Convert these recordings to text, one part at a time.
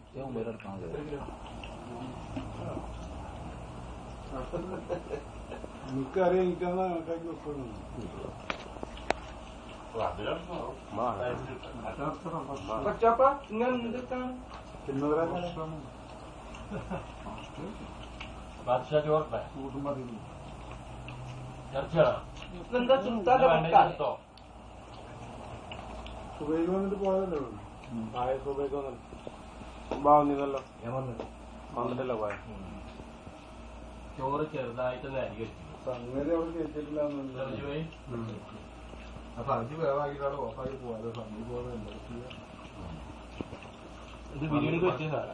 ഏറ്റവും മുമ്പിലെടുക്കാൻ എനിക്കറിയാം എനിക്കന്ന് കണക്കാക്കി വെക്കുന്നു സുബൈക്ക് വന്നിട്ട് പോയതല്ലേ സുബൈക്ക് വന്നില്ലല്ലോ ഞാൻ വന്നിട്ടല്ലോ പോയ ചോറ് ചെറുതായിട്ട് സംഗതി അവിടെ കേട്ടിട്ടില്ല അപ്പൊ അഞ്ച് വേവാക്കിയിട്ടാണ് ഓഫാക്കി പോയത് സംഗതി പോയത് ഇത് ബിരിയാണിക്ക് വെച്ച സാറാ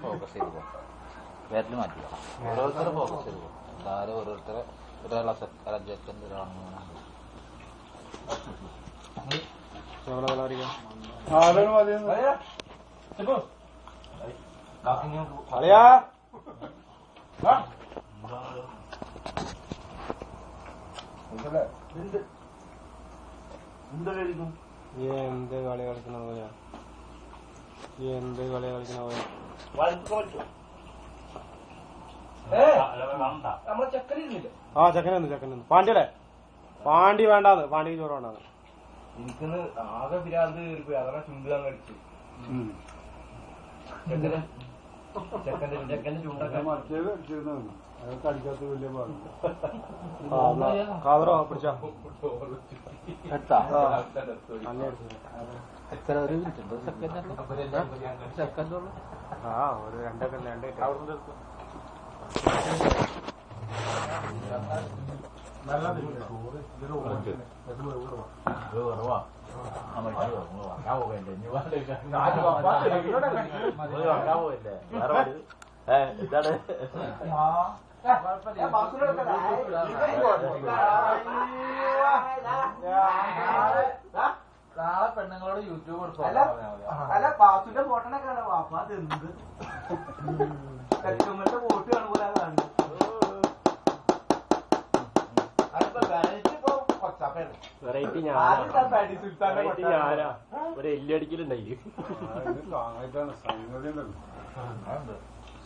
ഫോക്കസ് ചെയ്തു വേറ്റിൽ മാറ്റില്ല ഓരോരുത്തരെ ഫോക്കസ് ചെയ്തു താരം ഓരോരുത്തരെ ഒരാൾ അജക്ഷൻ എന്ത് കളി കളിക്കണ പോയാ എന്ത് കളി കളിക്കണ പോയാ ആ ചെക്കനുണ്ട് പാണ്ഡ്യല്ലേ പാണ്ഡ്യ വേണ്ടാന്ന് പാണ്ഡ്യക്ക് ചോറ് വേണ്ടാന്ന് എനിക്കൊന്ന് ആകെ പിരാന്ത് കയറിപ്പോയി അതാണ് ചുണ്ടാൻ കടിച്ചു ചെക്കന്റെ ചുണ്ടൊക്കെ അതൊക്കെ അടിക്കാത്ത വലിയ പാടില്ല കാതറോ പിടിച്ചാ എത്ര ഒരു മിനിറ്റ് സെക്കൻഡ് ആ ഒരു രണ്ടൊക്കെ എന്താണ് നാളെ പെണ്ണുങ്ങളോട് യൂട്യൂബ് അല്ല പാസുന്റെ ഫോട്ടോനൊക്കെ കാണാം വാപ്പ അതെന്ത് കച്ചമ്മന്റെ വോട്ട് കാണുപോലെ കാണുന്നു വെറൈറ്റി ഞാനാ ഒരു എല്ലടിക്കലുണ്ടായി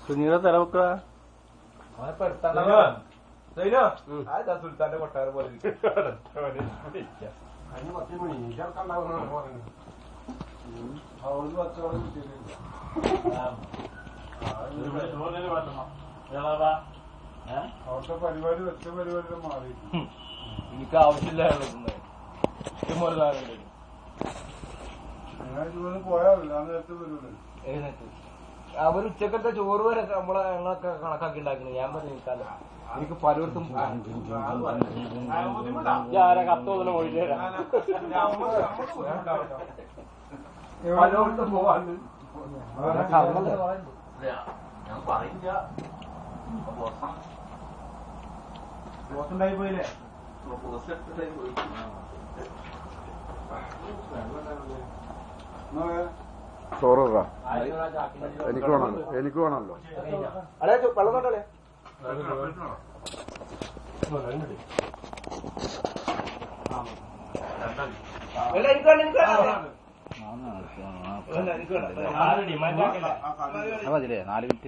സുനീറ തലവക്ക സുൽത്താന്റെ കൊട്ടാരം പോലെ അവിടുത്തെ പരിപാടി വെച്ച പരിപാടി മാറി എനിക്ക് ആവശ്യമില്ല ഇഷ്ടംപോലെ സാധനം ഞാൻ ഇതുപോലെ പോയാറില്ല ആ നേരത്തെ വരുള്ളൂ അവർ ഉച്ചക്കത്തെ ചോറ് വരെ നമ്മളെ ഞങ്ങളൊക്കെ കണക്കാക്കി ഉണ്ടാക്കുന്നത് ഞാൻ പറഞ്ഞു നിൽക്കാല്ല എനിക്ക് പലയിടത്തും ആരാ കത്തോന്നെ ഒഴിഞ്ഞു തരാം പലയിടത്തും പോവാണ്ട് ഞാൻ പറയില്ല ഉണ്ടായി പോയില്ലേ ചോറ് എനിക്ക് വേണമല്ലോ അളേ വെള്ളം കൊണ്ടല്ലേ മതില്ലേ 4 മിനിറ്റ്